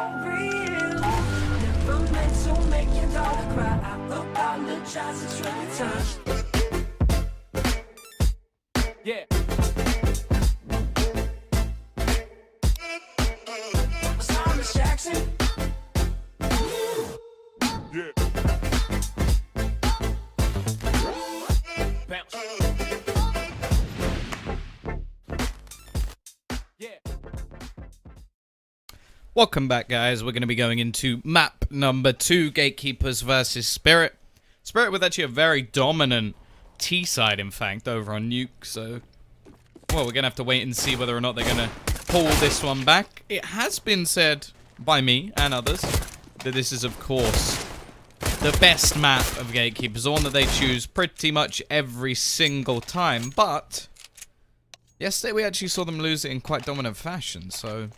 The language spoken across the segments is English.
for real. Never meant to make your daughter cry. I apologize a trillion times. Yeah. Thomas Jackson. Yeah. Bounce. Yeah. Welcome back, guys. We're going to be going into map number 2, Gatekeepers versus Spirit. Spirit with actually a very dominant T side, in fact, over on Nuke. So, well, we're going to have to wait and see whether or not they're going to pull this one back. It has been said by me and others that this is, of course, the best map of Gatekeepers, the one that they choose pretty much every single time. But yesterday we actually saw them lose it in quite dominant fashion, so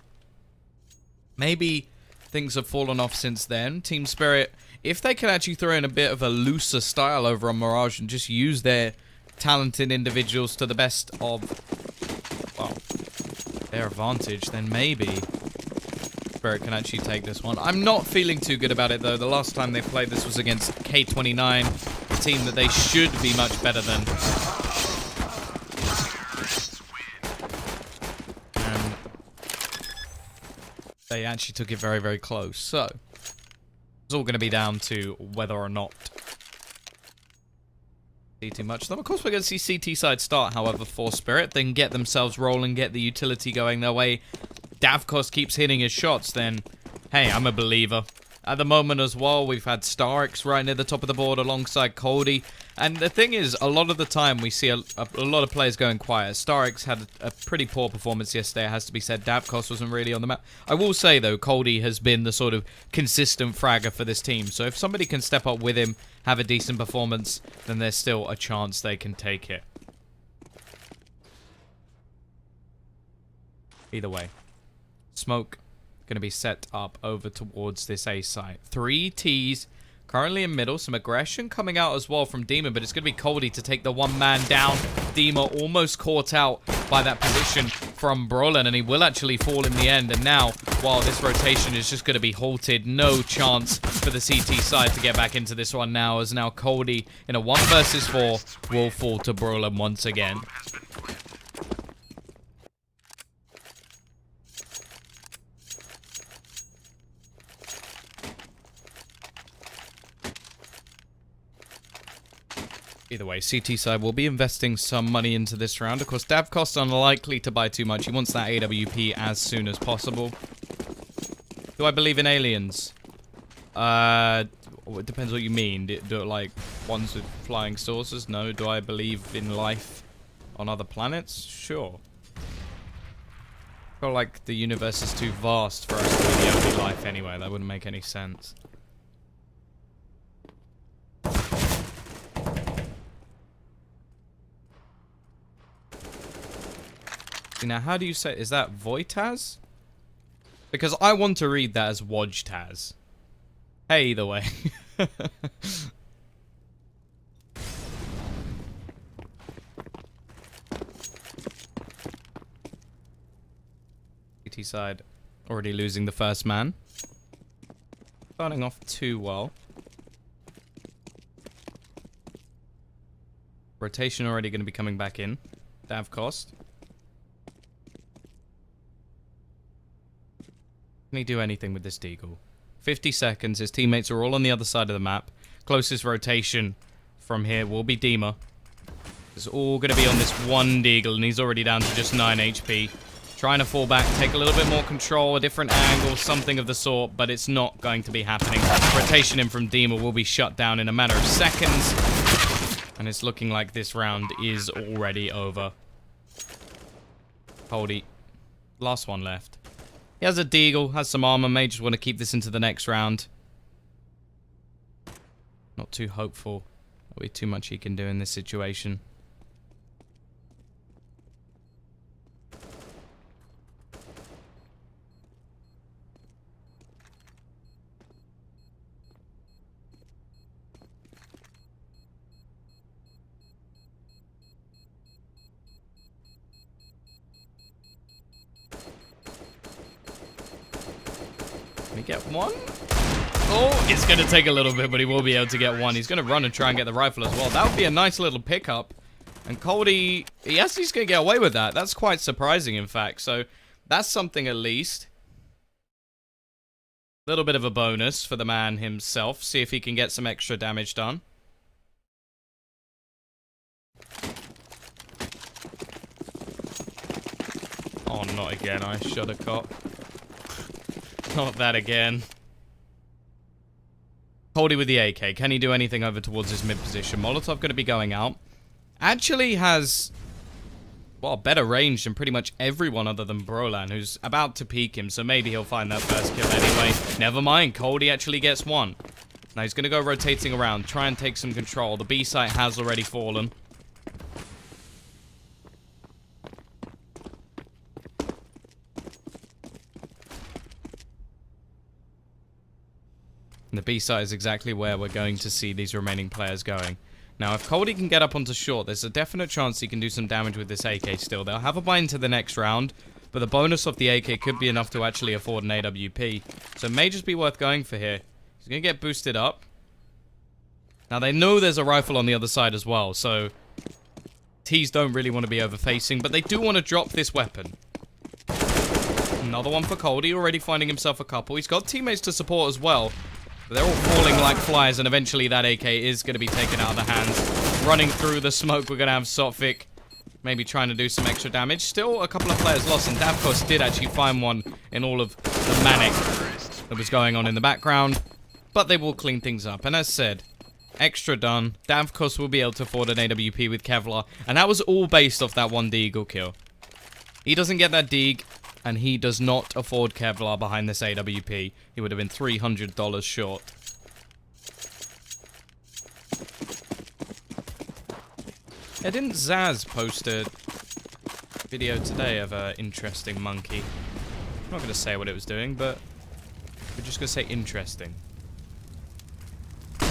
maybe things have fallen off since then. Team Spirit, if they can actually throw in a bit of a looser style over on Mirage and just use their talented individuals to the best of, well, their advantage, then maybe Spirit can actually take this one. I'm not feeling too good about it, though. The last time they played this was against K29, a team that they should be much better than. And they actually took it very, very close. So it's all going to be down to whether or not see too much of them. Of course, we're going to see CT side start, however, for Spirit. They can get themselves rolling, get the utility going their way. Davkos keeps hitting his shots, then, hey, I'm a believer. At the moment as well, we've had Starix right near the top of the board alongside Cody. And the thing is, a lot of the time we see a lot of players going quiet. Starix had a pretty poor performance yesterday, it has to be said. Davkos wasn't really on the map. I will say, though, Cody has been the sort of consistent fragger for this team. So if somebody can step up with him, have a decent performance, then there's still a chance they can take it. Either way. Smoke going to be set up over towards this A site. 3 Ts currently in middle. Some aggression coming out as well from Demon, but it's going to be Cody to take the one man down. Demon almost caught out by that position from Brolin, and he will actually fall in the end. And now, while this rotation is just going to be halted, no chance for the CT side to get back into this one now, as now Cody in a 1 versus 4 will fall to Brolin once again. Either way, CT side will be investing some money into this round. Of course, Davkos unlikely to buy too much. He wants that AWP as soon as possible. Do I believe in aliens? It depends what you mean. Do it like ones with flying saucers? No. Do I believe in life on other planets? Sure. I feel like the universe is too vast for us to be the only life anyway. That wouldn't make any sense. Now, how do you say... Is that Voitaz? Because I want to read that as Wojtaz. Hey, either way. CT side already losing the first man. Starting off too well. Rotation already going to be coming back in. Davkos. Can he do anything with this Deagle? 50 seconds. His teammates are all on the other side of the map. Closest rotation from here will be Dima. It's all going to be on this one Deagle, and he's already down to just 9 HP. Trying to fall back, take a little bit more control, a different angle, something of the sort, but it's not going to be happening. Rotation in from Dima will be shut down in a matter of seconds. And it's looking like this round is already over. Holdy. Last one left. He has a Deagle, has some armor, may just want to keep this into the next round. Not too hopeful. There'll be too much he can do in this situation. get one? Oh, it's going to take a little bit, but he will be able to get one. He's going to run and try and get the rifle as well. That would be a nice little pickup. And Coldy, he's going to get away with that. That's quite surprising, in fact. So that's something at least. A little bit of a bonus for the man himself. See if he can get some extra damage done. Oh, not again. I shot a cop. Not that again. Coldy with the AK. Can he do anything over towards his mid position? Molotov going to be going out. Actually has, well, better range than pretty much everyone other than Brolan, who's about to peek him, so maybe he'll find that first kill anyway. Never mind, Coldy actually gets one. Now he's going to go rotating around, try and take some control. The B site has already fallen. And the B site is exactly where we're going to see these remaining players going. Now, if Coldy can get up onto short, there's a definite chance he can do some damage with this AK still. They'll have a buy into the next round, but the bonus of the AK could be enough to actually afford an AWP. So it may just be worth going for here. He's going to get boosted up. Now, they know there's a rifle on the other side as well, so T's don't really want to be overfacing, but they do want to drop this weapon. Another one for Coldy, already finding himself a couple. He's got teammates to support as well. But they're all falling like flies, and eventually that AK is going to be taken out of the hands. Running through the smoke, we're going to have Sotvik maybe trying to do some extra damage. Still a couple of players lost, and Davkos did actually find one in all of the manic that was going on in the background. But they will clean things up, and as said, extra done. Davkos will be able to afford an AWP with Kevlar, and that was all based off that one Deagle kill. He doesn't get that Deag, and he does not afford Kevlar behind this AWP. He would have been $300 short. Yeah, didn't Zaz post a video today of an interesting monkey? I'm not going to say what it was doing, but we're just going to say interesting.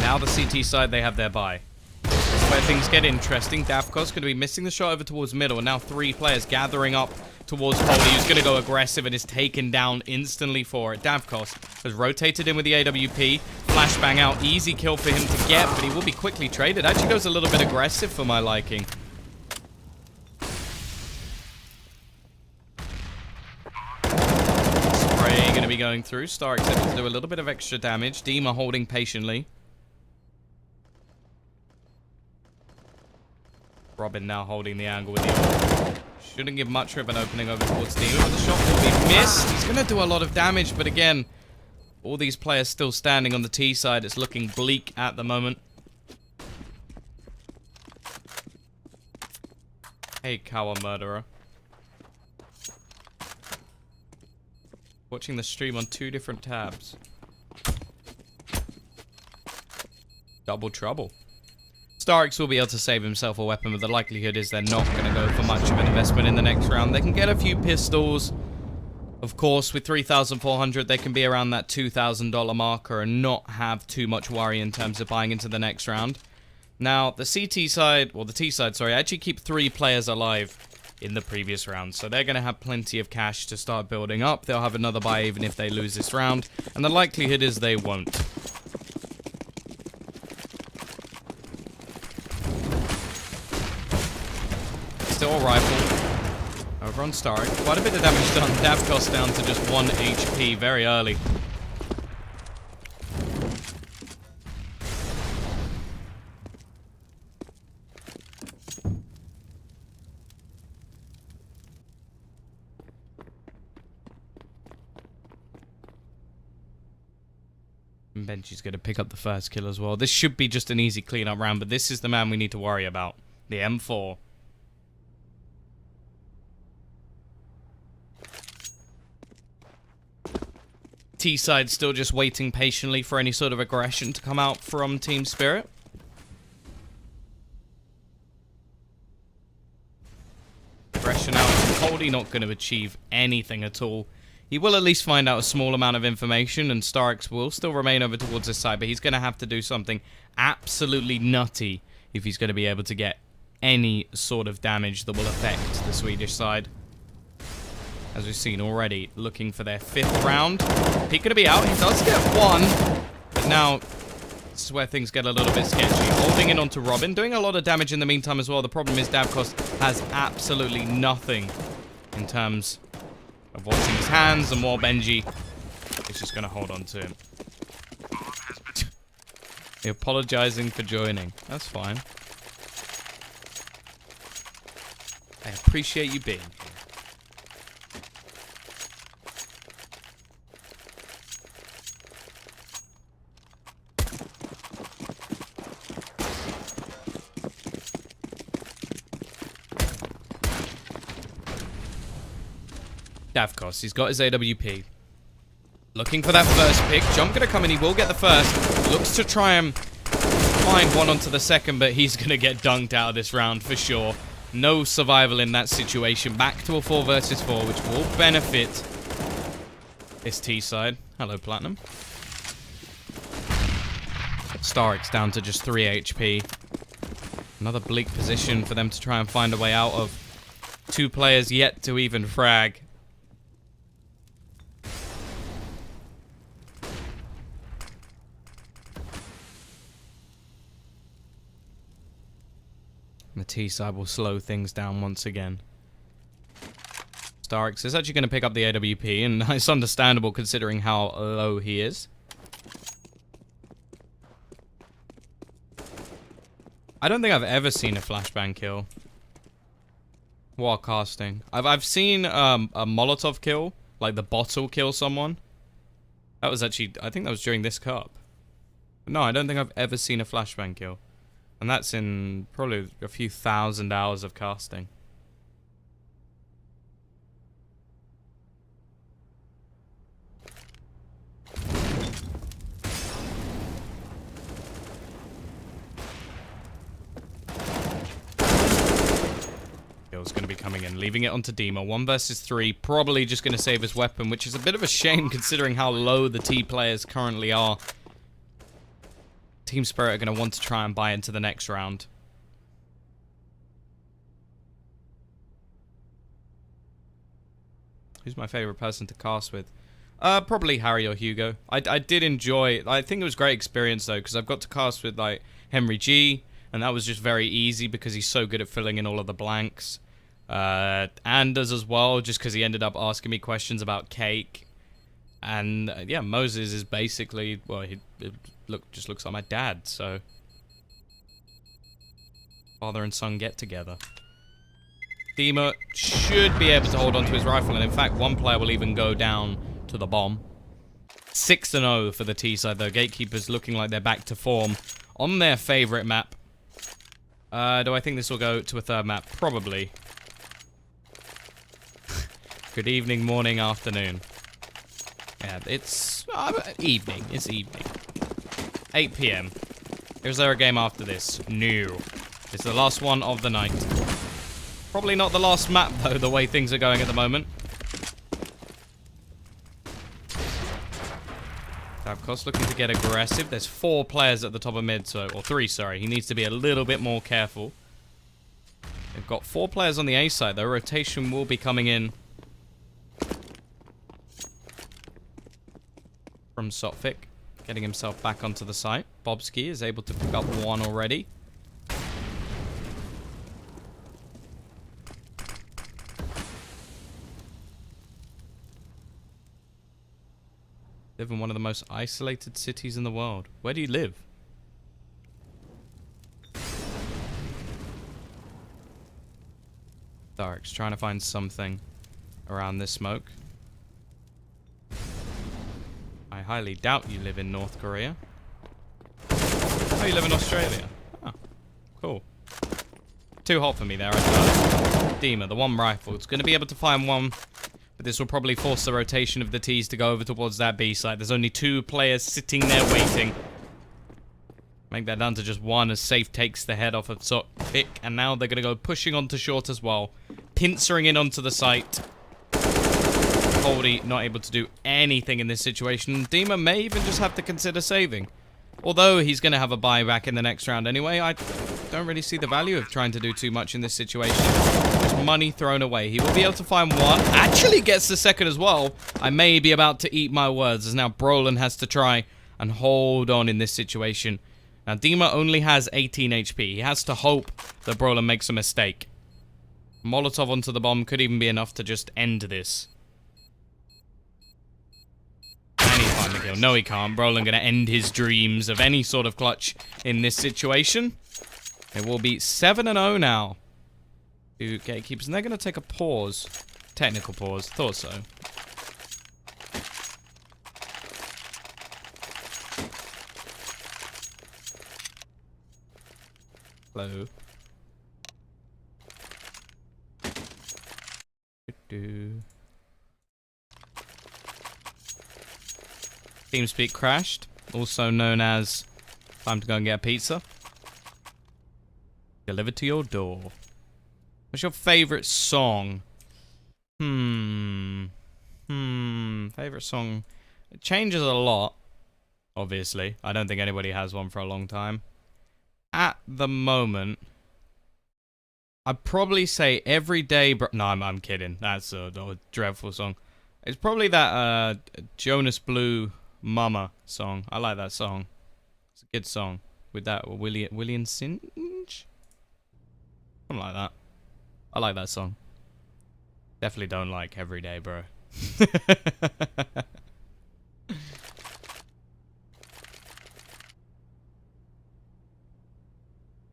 Now the CT side, they have their buy. That's where things get interesting. Davkos going to be missing the shot over towards middle, and now 3 players gathering up towards Coldy, who's going to go aggressive and is taken down instantly for it. Davkos has rotated in with the AWP. Flashbang out. Easy kill for him to get, but he will be quickly traded. Actually goes a little bit aggressive for my liking. Spray going to be going through. Stark's able to do a little bit of extra damage. Dima holding patiently. Robin now holding the angle with the ult. Shouldn't give much of an opening over towards Dima, but the shot will be missed. He's going to do a lot of damage, but again, all these players still standing on the T side. It's looking bleak at the moment. Hey, Kawa Murderer. Watching the stream on 2 different tabs. Double trouble. Starks will be able to save himself a weapon, but the likelihood is they're not going to go for much of an investment in the next round. They can get a few pistols. Of course, with 3,400, they can be around that $2,000 marker and not have too much worry in terms of buying into the next round. Now, the CT side, well, the T side, sorry, actually keep 3 players alive in the previous round. So they're going to have plenty of cash to start building up. They'll have another buy even if they lose this round. And the likelihood is they won't. Still a rifle. Over on Stark. Quite a bit of damage done. Davkos down to just 1 HP very early. And Benji's going to pick up the first kill as well. This should be just an easy clean-up round, but this is the man we need to worry about. The M4. T-side still just waiting patiently for any sort of aggression to come out from Team Spirit. Aggression out from Coldy, not going to achieve anything at all. He will at least find out a small amount of information, and Starks will still remain over towards his side, but he's going to have to do something absolutely nutty if he's going to be able to get any sort of damage that will affect the Swedish side. as we've seen already, looking for their 5th round. Peak going to be out. He does get 1. But now, this is where things get a little bit sketchy. Holding in onto Robin, doing a lot of damage in the meantime as well. The problem is Davkos has absolutely nothing in terms of what's in his hands, and more Benji is just going to hold on to him. You're apologizing for joining. That's fine. I appreciate you being here. Davkos, he's got his AWP. Looking for that first pick. Jump gonna come in, he will get the first. Looks to try and find one onto the second, but he's gonna get dunked out of this round for sure. No survival in that situation. Back to a 4 versus 4, which will benefit this T side. Hello, Platinum. Starix down to just 3 HP. Another bleak position for them to try and find a way out of. 2 players yet to even frag. The T side will slow things down once again. Starix is actually going to pick up the AWP, and it's understandable considering how low he is. I don't think I've ever seen a flashbang kill while casting. I've seen a Molotov kill, like the bottle kill someone. That was actually, I think that was during this cup. But no, I don't think I've ever seen a flashbang kill. And that's in probably a few thousand hours of casting. Kill's going to be coming in, leaving it onto Dima. 1 versus 3, probably just going to save his weapon, which is a bit of a shame considering how low the T players currently are. Team Spirit are going to want to try and buy into the next round. Who's my favorite person to cast with? Probably Harry or Hugo. I did enjoy... I think it was a great experience, though, because I've got to cast with, like, Henry G, and that was just very easy because he's so good at filling in all of the blanks. Anders as well, just because he ended up asking me questions about Cake. And, yeah, Moses is basically... Well, he... just looks like my dad, so father and son get together. Dima should be able to hold on to his rifle, and in fact, 1 player will even go down to the bomb. 6-0 for the T side, though. Gatekeepers looking like they're back to form on their favorite map. Do I think this will go to a 3rd map? Probably. Good evening, morning, afternoon. Yeah, it's evening. It's evening. 8 PM. Is there a game after this? No. It's the last one of the night. Probably not the last map, though, the way things are going at the moment. Davkos looking to get aggressive. There's 4 players at the top of mid, so... Or 3, sorry. He needs to be a little bit more careful. They've got 4 players on the A side, though. Rotation will be coming in from Sotfik. Getting himself back onto the site. Bobski is able to pick up 1 already. Live in one of the most isolated cities in the world. Where do you live? Dark's trying to find something around this smoke. I highly doubt you live in North Korea. Oh, you live in Australia. Oh, cool. Too hot for me there, I thought. Dima, the 1 rifle. It's going to be able to find 1, but this will probably force the rotation of the T's to go over towards that B side. There's only 2 players sitting there waiting. Make that down to just 1 as Safe takes the head off of Pick, and now they're going to go pushing onto short as well. Pincering in onto the site. Holdy not able to do anything in this situation. Dima may even just have to consider saving. Although he's going to have a buyback in the next round anyway, I don't really see the value of trying to do too much in this situation. Just money thrown away. He will be able to find one. Actually gets the second as well. I may be about to eat my words, as now Brolin has to try and hold on in this situation. Now, Dima only has 18 HP. He has to hope that Brolin makes a mistake. Molotov onto the bomb could even be enough to just end this. And he find the kill. No, he can't. Brolin gonna end his dreams of any sort of clutch in this situation. It will be 7-0 now. To Gatekeepers. And they're gonna take a pause. Technical pause. Thought so. Hello. TeamSpeak crashed, also known as time to go and get a pizza. Delivered to your door. What's your favorite song? Favorite song? It changes a lot, obviously. I don't think anybody has one for a long time. At the moment, I'd probably say Everyday... No, I'm kidding. That's a dreadful song. It's probably that Jonas Blue Mama song. I like that song. It's a good song. With that William Singe? Something like that. I like that song. Definitely don't like Everyday, bro.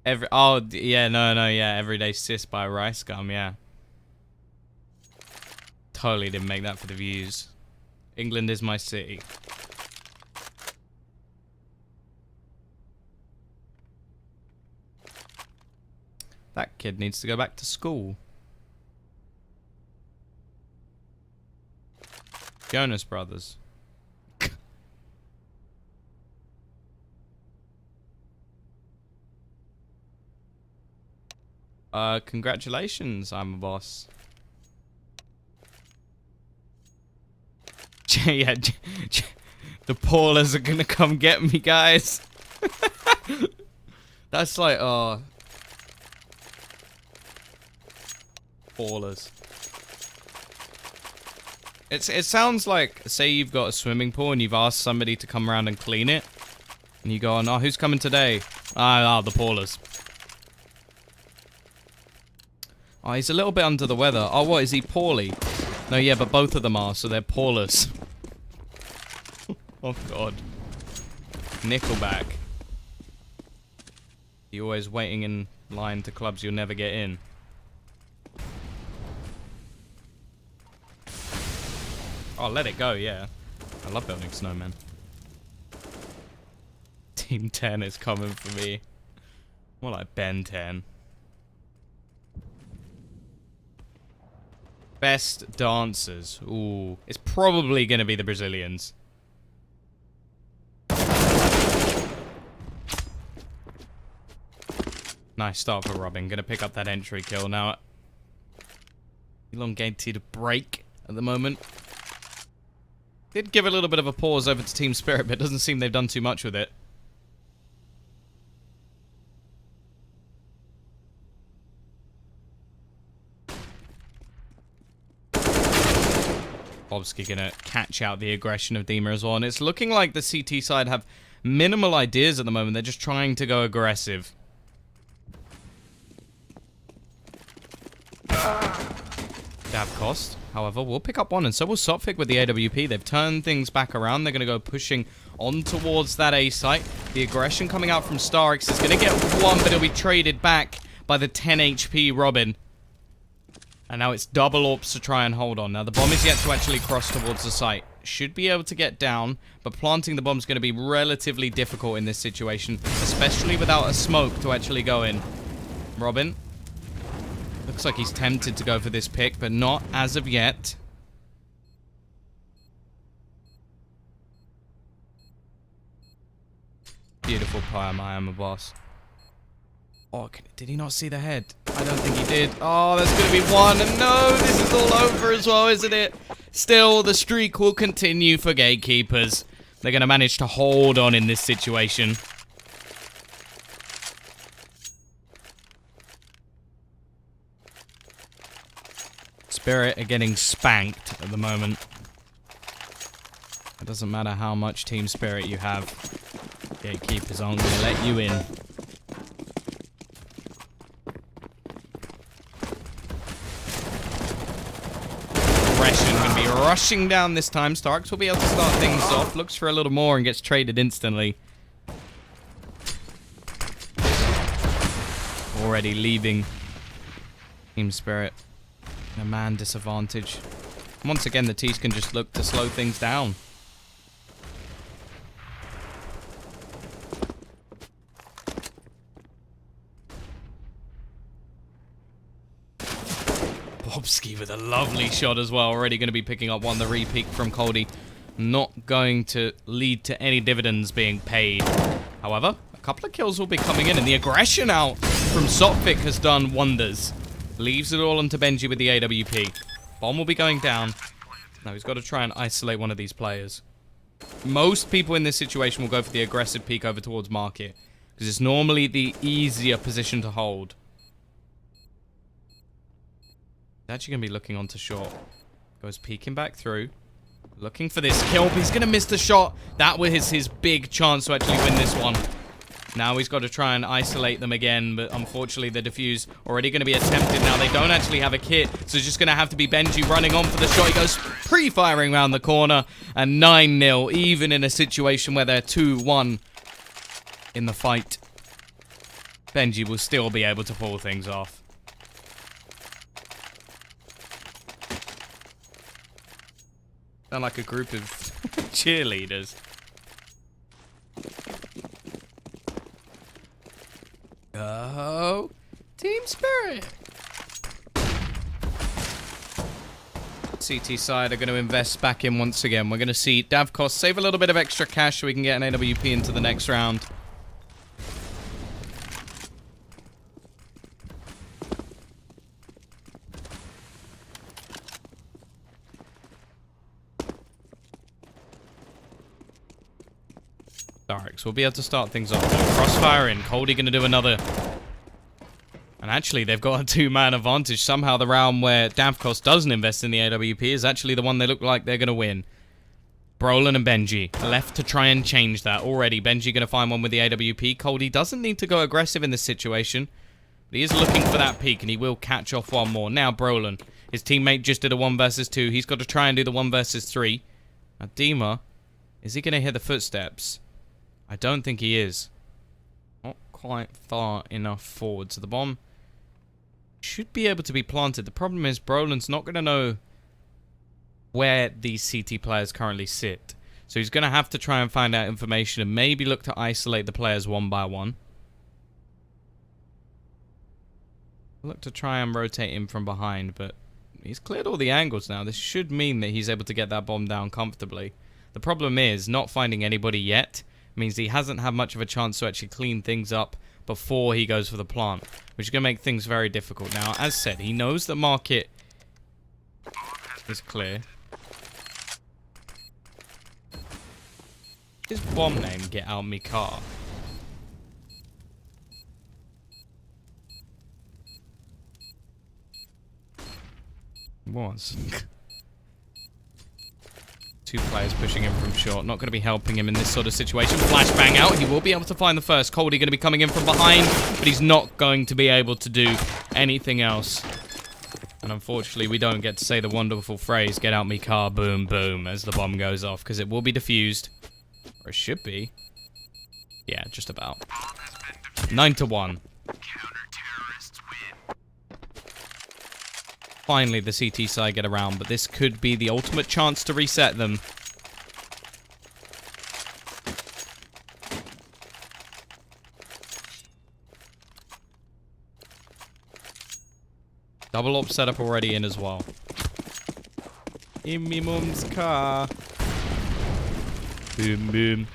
Everyday Sis by Rice Gum, yeah. Totally didn't make that for the views. England is my city. That kid needs to go back to school. Jonas Brothers. Congratulations, I'm a boss. Yeah, the Paulers are gonna come get me, guys. That's like, Paulers. It sounds like, say you've got a swimming pool and you've asked somebody to come around and clean it, and you go on, oh, who's coming today? The Paulers. Oh, he's a little bit under the weather. Oh, what, is he poorly? No, yeah, but both of them are, so they're Paulers. Oh, God. Nickelback. You're always waiting in line to clubs you'll never get in. Oh, let it go, yeah. I love building snowmen. Team 10 is coming for me. More like Ben 10. Best dancers. Ooh. It's probably going to be the Brazilians. Nice start for Robin. Going to pick up that entry kill now. Elongated break at the moment. Did give a little bit of a pause over to Team Spirit, but it doesn't seem they've done too much with it. Bobsky gonna catch out the aggression of Dima as well, and it's looking like the CT side have minimal ideas at the moment. They're just trying to go aggressive. Dab cost, however, will pick up one, and so will Sophic with the AWP. They've turned things back around. They're gonna go pushing on towards that A site. The aggression coming out from Starix is gonna get one, but it'll be traded back by the 10 HP Robin. And now it's double AWPs to try and hold on. Now the bomb is yet to actually cross towards the site. Should be able to get down, but planting the bomb is going to be relatively difficult in this situation, especially without a smoke to actually go in. Robin. Looks like he's tempted to go for this pick, but not as of yet. Beautiful poem, I am a boss. Oh, did he not see the head? I don't think he did. Oh, there's going to be one. And no, this is all over as well, isn't it? Still, the streak will continue for Gatekeepers. They're going to manage to hold on in this situation. Spirit are getting spanked at the moment. It doesn't matter how much team spirit you have. Gatekeepers aren't going to let you in. Aggression going to be rushing down this time. Starks will be able to start things off. Looks for a little more and gets traded instantly. Already leaving team spirit. A man disadvantage. Once again, the T's can just look to slow things down. Bobski with a lovely shot as well. Already going to be picking up one. The repeat from Coldy. Not going to lead to any dividends being paid. However, a couple of kills will be coming in. And the aggression out from Sophic has done wonders. Leaves it all onto Benji with the AWP. Bomb will be going down. Now he's got to try and isolate one of these players. Most people in this situation will go for the aggressive peek over towards Market. Because it's normally the easier position to hold. He's actually going to be looking onto short. Goes peeking back through. Looking for this kill, but he's going to miss the shot. That was his big chance to actually win this one. Now he's got to try and isolate them again, but unfortunately the defuse already going to be attempted now. They don't actually have a kit, so it's just going to have to be Benji running on for the shot. He goes pre-firing around the corner, and 9-0, even in a situation where they're 2-1 in the fight. Benji will still be able to pull things off. Sound like a group of cheerleaders. Go Team Spirit! CT side are going to invest back in once again. We're going to see Davkos save a little bit of extra cash so we can get an AWP into the next round. Darks will be able to start things off. Crossfire in. Coldy going to do another. And actually, they've got a two-man advantage. Somehow the round where Davkos doesn't invest in the AWP is actually the one they look like they're going to win. Brolin and Benji left to try and change that already. Benji going to find one with the AWP. Coldy doesn't need to go aggressive in this situation. But he is looking for that peak, and he will catch off one more. Now Brolin. His teammate just did a 1 versus 2. He's got to try and do the 1 versus 3. Now Dima, is he going to hear the footsteps? I don't think he is. Not quite far enough forward. So the bomb should be able to be planted. The problem is Brolin's not going to know where these CT players currently sit. So he's going to have to try and find out information and maybe look to isolate the players one by one. Look to try and rotate him from behind, but he's cleared all the angles now. This should mean that he's able to get that bomb down comfortably. The problem is not finding anybody yet means he hasn't had much of a chance to actually clean things up before he goes for the plant, which is going to make things very difficult. Now, as said, he knows the market is clear. His bomb name, Get Out Me Car. Was. Two players pushing him from short. Not going to be helping him in this sort of situation. Flashbang out. He will be able to find the first. Coldy going to be coming in from behind, but he's not going to be able to do anything else. And unfortunately, we don't get to say the wonderful phrase, get out me car, boom, boom, as the bomb goes off, because it will be defused. Or it should be. Yeah, just about. 9-1. Finally, the CT side get around, but this could be the ultimate chance to reset them. Double op setup already in as well. In me mum's car. Boom, boom.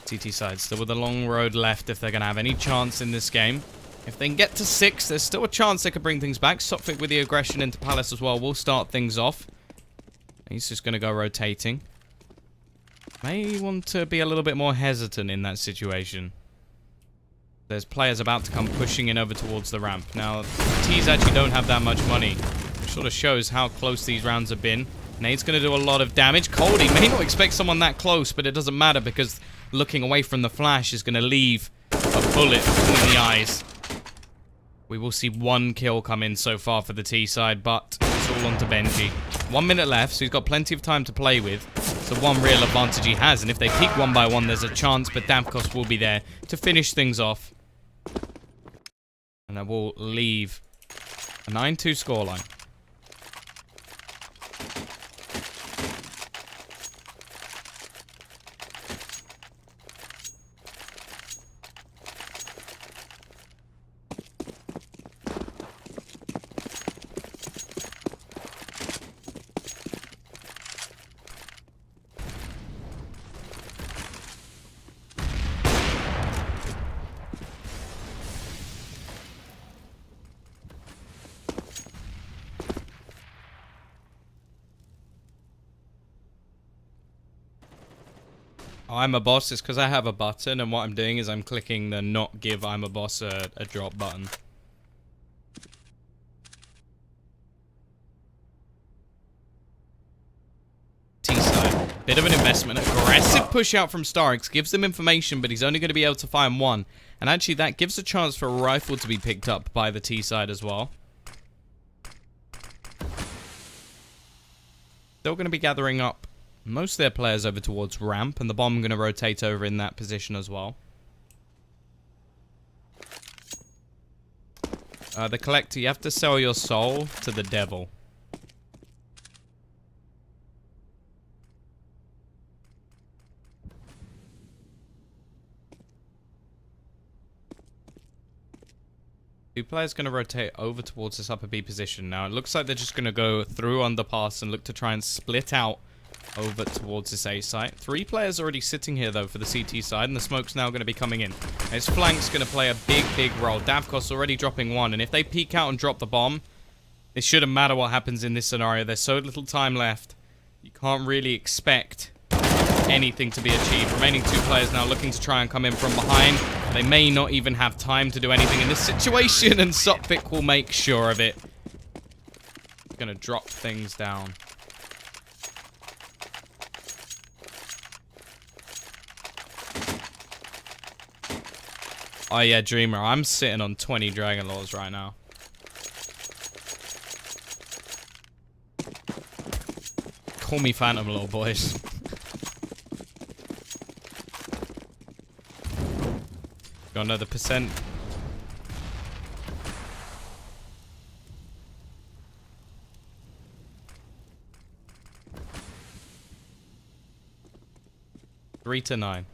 CT side still with a long road left if they're going to have any chance in this game. If they can get to 6, there's still a chance they could bring things back. Sophic with the aggression into Palace as well will start things off. He's just going to go rotating. May want to be a little bit more hesitant in that situation. There's players about to come pushing in over towards the ramp. Now, T's actually don't have that much money, which sort of shows how close these rounds have been. Nade's going to do a lot of damage. Coldie may not expect someone that close, but it doesn't matter because looking away from the flash is going to leave a bullet between the eyes. We will see 1 kill come in so far for the T side, but it's all on to Benji. 1 minute left, so he's got plenty of time to play with. So one real advantage he has, and if they peek 1 by 1, there's a chance, but Davkos will be there to finish things off. And that will leave a 9-2 scoreline. I'm a boss is because I have a button, and what I'm doing is I'm clicking the not give I'm a boss a drop button. T-side. Bit of an investment. Aggressive push out from Starix. Gives them information, but he's only going to be able to find 1. And actually that gives a chance for a rifle to be picked up by the T-side as well. Still going to be gathering up most of their players over towards ramp, and the bomb going to rotate over in that position as well. The collector, you have to sell your soul to the devil. Two players going to rotate over towards this upper B position. Now, it looks like they're just going to go through underpass and look to try and split out over towards this A site. 3 players already sitting here, though, for the CT side, and the smoke's now going to be coming in. His flank's going to play a big role. Davkos already dropping 1, and if they peek out and drop the bomb, it shouldn't matter what happens in this scenario. There's so little time left. You can't really expect anything to be achieved. Remaining 2 players now looking to try and come in from behind. They may not even have time to do anything in this situation, and Sopvik will make sure of it. He's going to drop things down. Oh yeah, Dreamer, I'm sitting on 20 Dragon Laws right now. Call me Phantom Law, boys. Got another percent. Three to 9.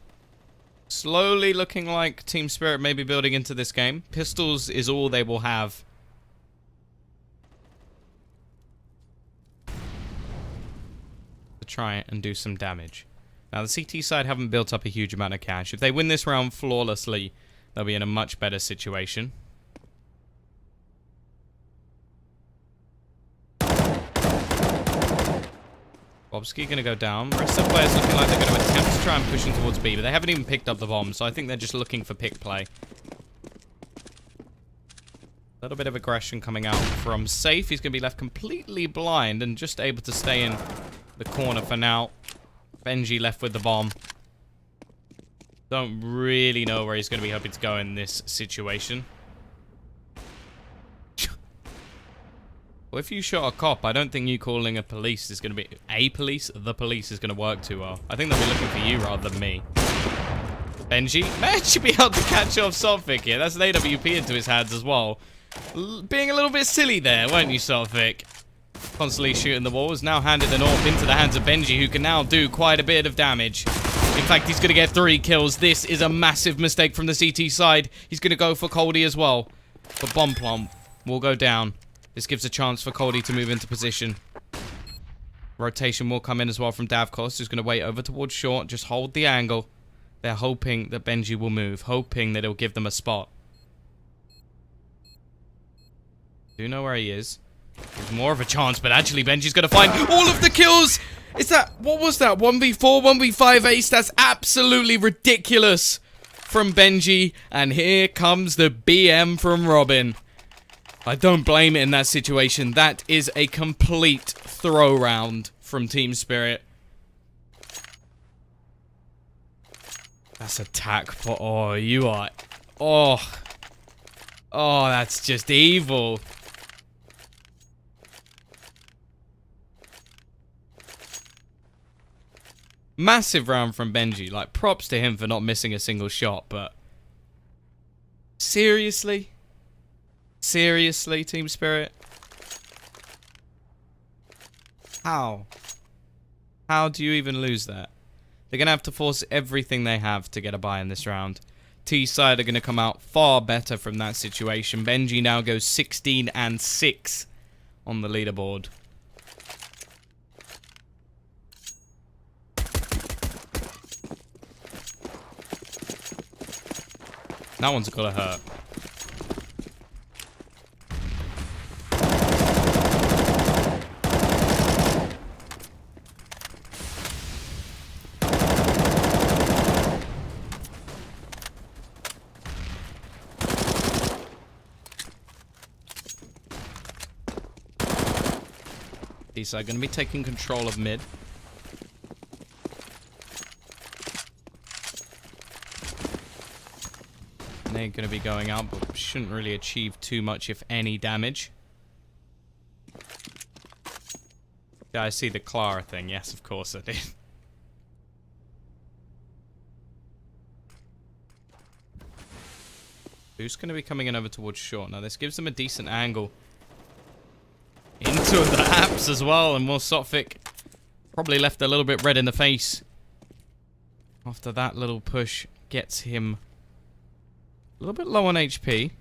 Slowly looking like Team Spirit may be building into this game. Pistols is all they will have. To try and do some damage. Now, the CT side haven't built up a huge amount of cash. If they win this round flawlessly, they'll be in a much better situation. Bobski going to go down. Rest of the players looking like they're going to attempt to try and push in towards B, but they haven't even picked up the bomb, so I think they're just looking for pick play. A little bit of aggression coming out from Safe. He's going to be left completely blind and just able to stay in the corner for now. Benji left with the bomb. Don't really know where he's going to be hoping to go in this situation. Well, if you shot a cop, I don't think you calling a police is going to be... A police? The police is going to work too well. I think they'll be looking for you rather than me. Benji may actually be able to catch off Sopvik here. That's an AWP into his hands as well. Being a little bit silly there, weren't you, Sopvik? Constantly shooting the wall. Has now handed an AWP into the hands of Benji, who can now do quite a bit of damage. In fact, he's going to get 3 kills. This is a massive mistake from the CT side. He's going to go for Coldie as well. But Bomb Plump will go down. This gives a chance for Coldie to move into position. Rotation will come in as well from Davkos, who's going to wait over towards short. Just hold the angle. They're hoping that Benji will move. Hoping that it'll give them a spot. Do know where he is. There's more of a chance, but actually Benji's going to find all of the kills! Is that... What was that? 1v4, 1v5 ace? That's absolutely ridiculous from Benji, and here comes the BM from Robin. I don't blame it in that situation. That is a complete throw round from Team Spirit. That's attack, but oh, you are... Oh, that's just evil. Massive round from Benji. Like, props to him for not missing a single shot, but... Seriously? Seriously, Team Spirit? How? How do you even lose that? They're going to have to force everything they have to get a bye in this round. T-side are going to come out far better from that situation. Benji now goes 16-6 on the leaderboard. That one's gotta hurt. These are gonna be taking control of mid. They're going to be going out, but shouldn't really achieve too much, if any, damage. Yeah, I see the Clara thing. Yes, of course I did. Who's going to be coming in over towards short? Now, this gives them a decent angle into the apps as well, and more Sophic probably left a little bit red in the face after that little push gets him a little bit low on HP.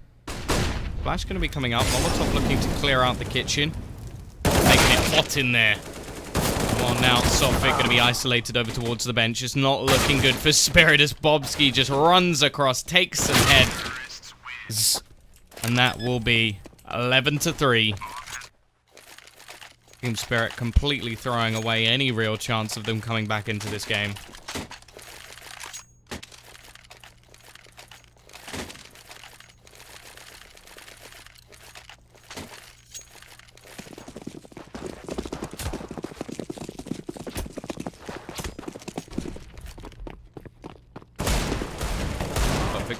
Flash going to be coming out. Molotov looking to clear out the kitchen. Making it hot in there. Come on now, Sophic going to be isolated over towards the bench. It's not looking good for Spirit as Bobski just runs across, takes some head. And that will be 11-3. Team Spirit completely throwing away any real chance of them coming back into this game.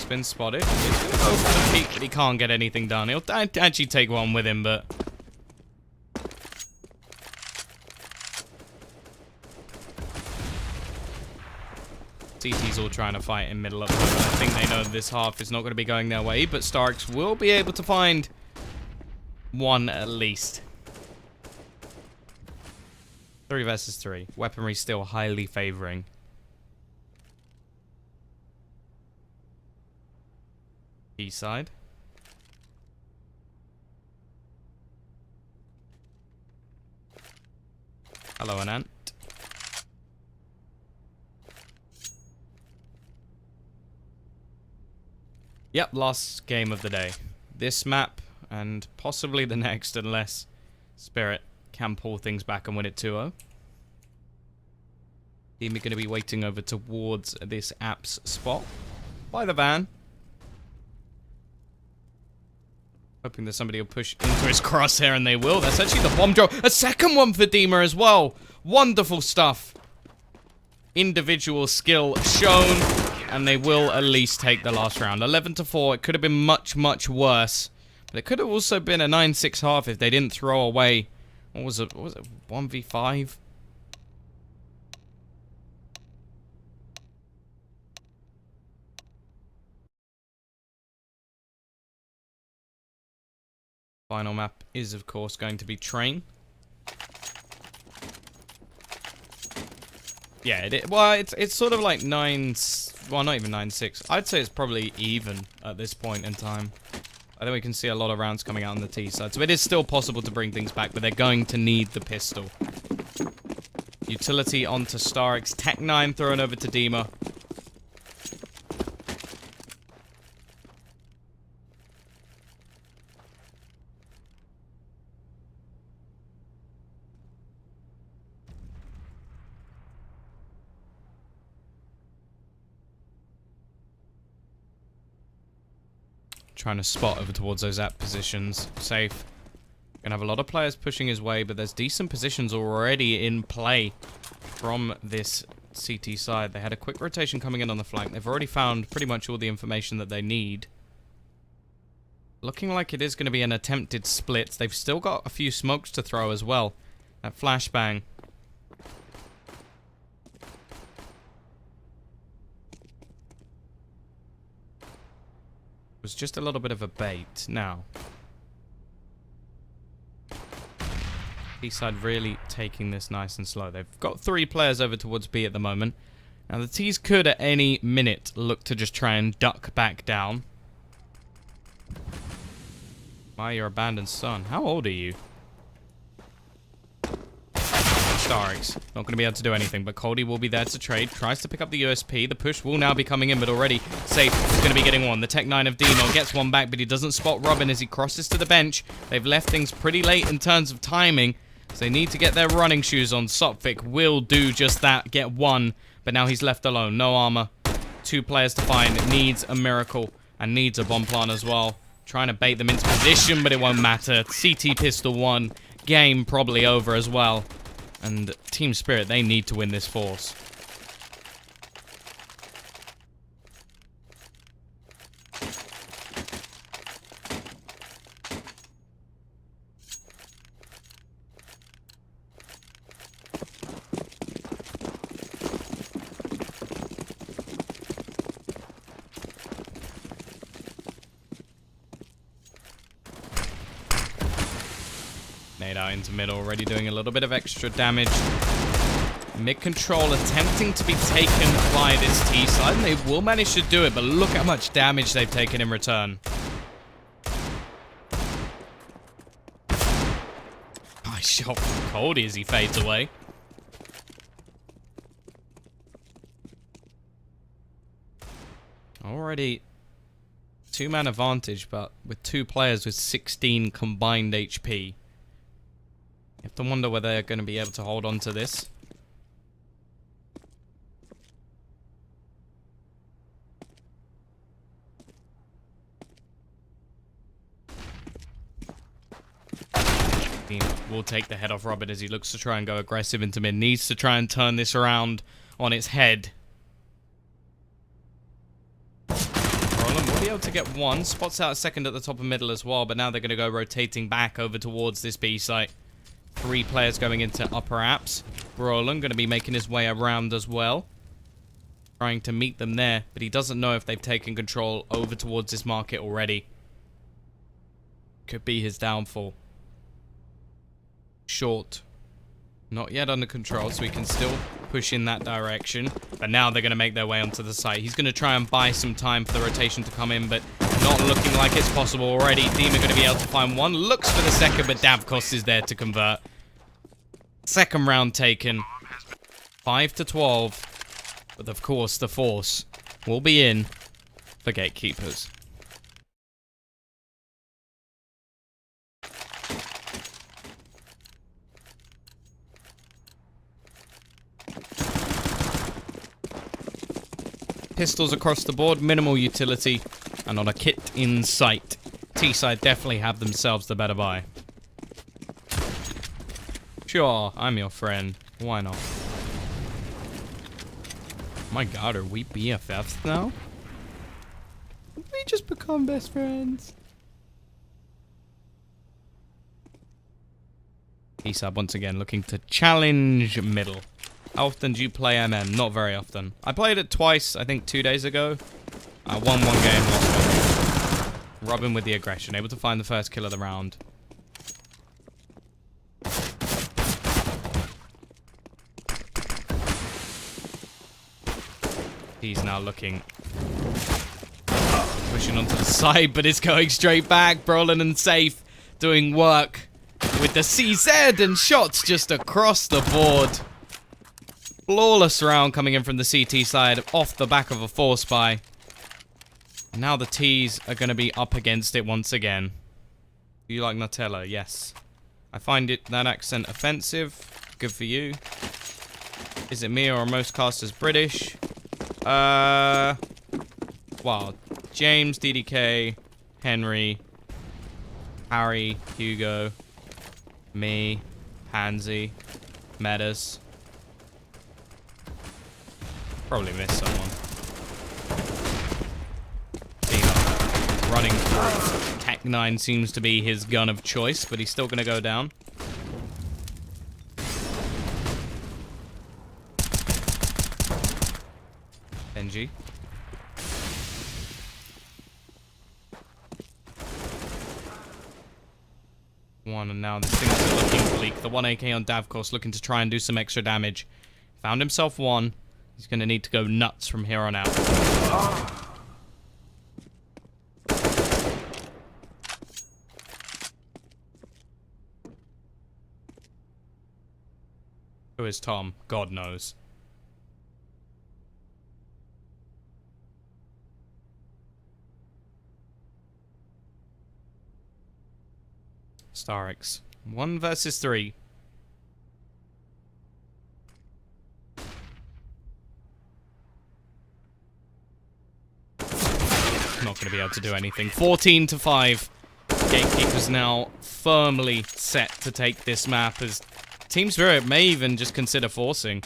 Been spotted. He's going to go for the peak, but he can't get anything done. He'll actually take one with him, but... CT's all trying to fight in middle of it. I think they know this half is not going to be going their way, but Starks will be able to find one at least. 3 versus 3. Weaponry still highly favoring. B-side. Hello, Anant. Yep, last game of the day. This map, and possibly the next, unless Spirit can pull things back and win it 2-0. Team are going to be waiting over towards this apps spot by the van. Hoping that somebody will push into his crosshair, and they will. That's actually the bomb drop. A second one for Dima as well. Wonderful stuff. Individual skill shown, and they will at least take the last round. 11-4. It could have been much, much worse. But it could have also been a 9-6 half if they didn't throw away... What was it? 1v5? Final map is, of course, going to be Train. Yeah, it's sort of like 9... Well, not even 9-6. I'd say it's probably even at this point in time. I think we can see a lot of rounds coming out on the T side. So it is still possible to bring things back, but they're going to need the pistol. Utility onto Starix. Tech 9 thrown over to Dima. trying to spot over towards those app positions. Safe. Gonna have a lot of players pushing his way, but there's decent positions already in play from this CT side. They had a quick rotation coming in on the flank. They've already found pretty much all the information that they need. Looking like it is going to be an attempted split. They've still got a few smokes to throw as well. That flashbang. Was just a little bit of a bait. Now, B-side really taking this nice and slow. They've got 3 players over towards B at the moment. Now, the T's could at any minute look to just try and duck back down. My, your abandoned son. How old are you? Starix. Not going to be able to do anything, but Coldy will be there to trade. Tries to pick up the USP. The push will now be coming in, but already Safe is going to be getting one. The Tech 9 of Dino gets one back, but he doesn't spot Robin as he crosses to the bench. They've left things pretty late in terms of timing, so they need to get their running shoes on. Sopvik will do just that, get one, but now he's left alone. No armor. 2 players to find. Needs a miracle, and needs a bomb plant as well. Trying to bait them into position, but it won't matter. CT pistol 1. Game probably over as well. And Team Spirit, they need to win this force. Nade out into mid, already doing a little bit of extra damage. Mid control attempting to be taken by this T side, and they will manage to do it, but look how much damage they've taken in return. Nice shot from Coldy as he fades away. Already 2-man advantage, but with 2 players with 16 combined HP. You have to wonder whether they're going to be able to hold on to this. Will take the head off Robert as he looks to try and go aggressive into mid. Needs to try and turn this around on its head. Roland will be able to get one. Spots out a second at the top of middle as well, but now they're going to go rotating back over towards this B site. 3 players going into upper apps. Roland going to be making his way around as well. Trying to meet them there, but he doesn't know if they've taken control over towards this market already. Could be his downfall. Short. Not yet under control, so he can still push in that direction. But now they're going to make their way onto the site. He's going to try and buy some time for the rotation to come in, but not looking like it's possible already. Team are going to be able to find one. Looks for the second, but Davkos is there to convert. Second round taken. 5-12. But of course, the force will be in for Gatekeepers. Pistols across the board, minimal utility, and not a kit in sight. T-side definitely have themselves the better buy. Sure, I'm your friend. Why not? My god, are we BFFs now? Did we just become best friends? T-side once again looking to challenge middle. How often do you play MM? Not very often. I played it twice, I think 2 days ago. I won 1 game, lost 1. Robin with the aggression, able to find the first kill of the round. He's now looking. Pushing onto the side, but it's going straight back. Brolin and Safe doing work with the CZ and shots just across the board. Flawless round coming in from the CT side off the back of a force buy. Now the T's are going to be up against it once again. Do you like Nutella? Yes. I find that accent offensive. Good for you. Is it me or are most casters British? Well, James, DDK, Henry, Harry, Hugo, me, Pansy, Metas. Probably missed someone. Dino running through. Tech 9 seems to be his gun of choice, but he's still going to go down. Benji. One, and now this thing's looking bleak. The 1 AK on Davkos looking to try and do some extra damage. Found himself one. He's going to need to go nuts from here on out. Who is Tom? God knows. Starix. 1 versus 3. Not going to be able to do anything. 14-5. Gatekeepers now firmly set to take this map, as Team Spirit may even just consider forcing.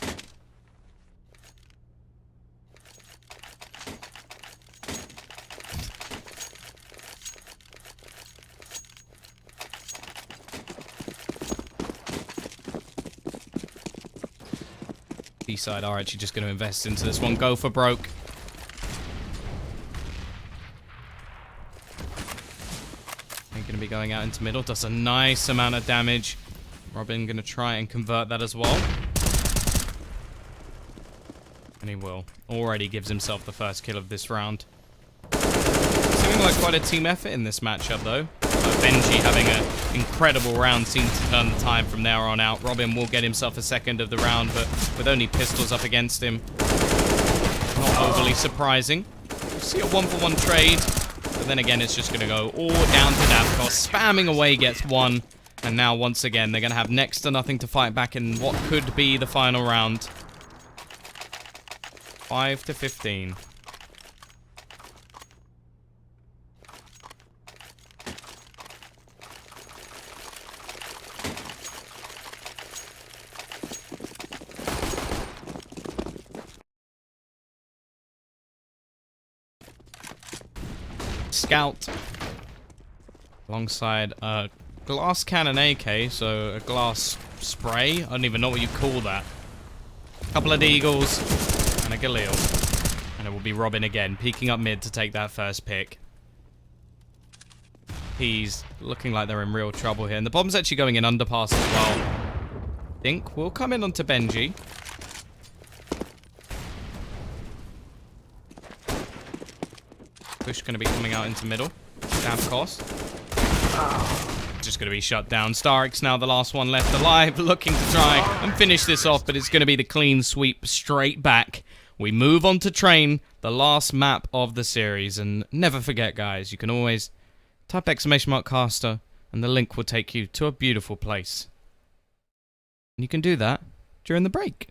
B-side are actually just going to invest into this one. Go for broke. They're going to be going out into middle. Does a nice amount of damage. Robin going to try and convert that as well. And he will. Already gives himself the first kill of this round. Seeming like quite a team effort in this matchup, though. Benji having an incredible round seemed to turn the tide from there on out. Robin will get himself a second of the round, but with only pistols up against him, not overly surprising. We'll see a 1-for-1 trade, but then again, it's just going to go all down to Davkos. Spamming away gets one, and now once again, they're going to have next to nothing to fight back in what could be the final round. 5-15. Scout alongside a glass cannon AK, so a glass spray. I don't even know what you call that. A couple of Deagles and a Galil. And it will be Robin again, peeking up mid to take that first pick. He's looking like they're in real trouble here. And the bomb's actually going in underpass as well. Think we'll come in onto Benji. Push going to be coming out into middle. Davkos. Just going to be shut down. Starix now the last one left alive, looking to try and finish this off, but it's going to be the clean sweep straight back. We move on to Train, the last map of the series. And never forget, guys, you can always type !caster and the link will take you to a beautiful place. And you can do that during the break.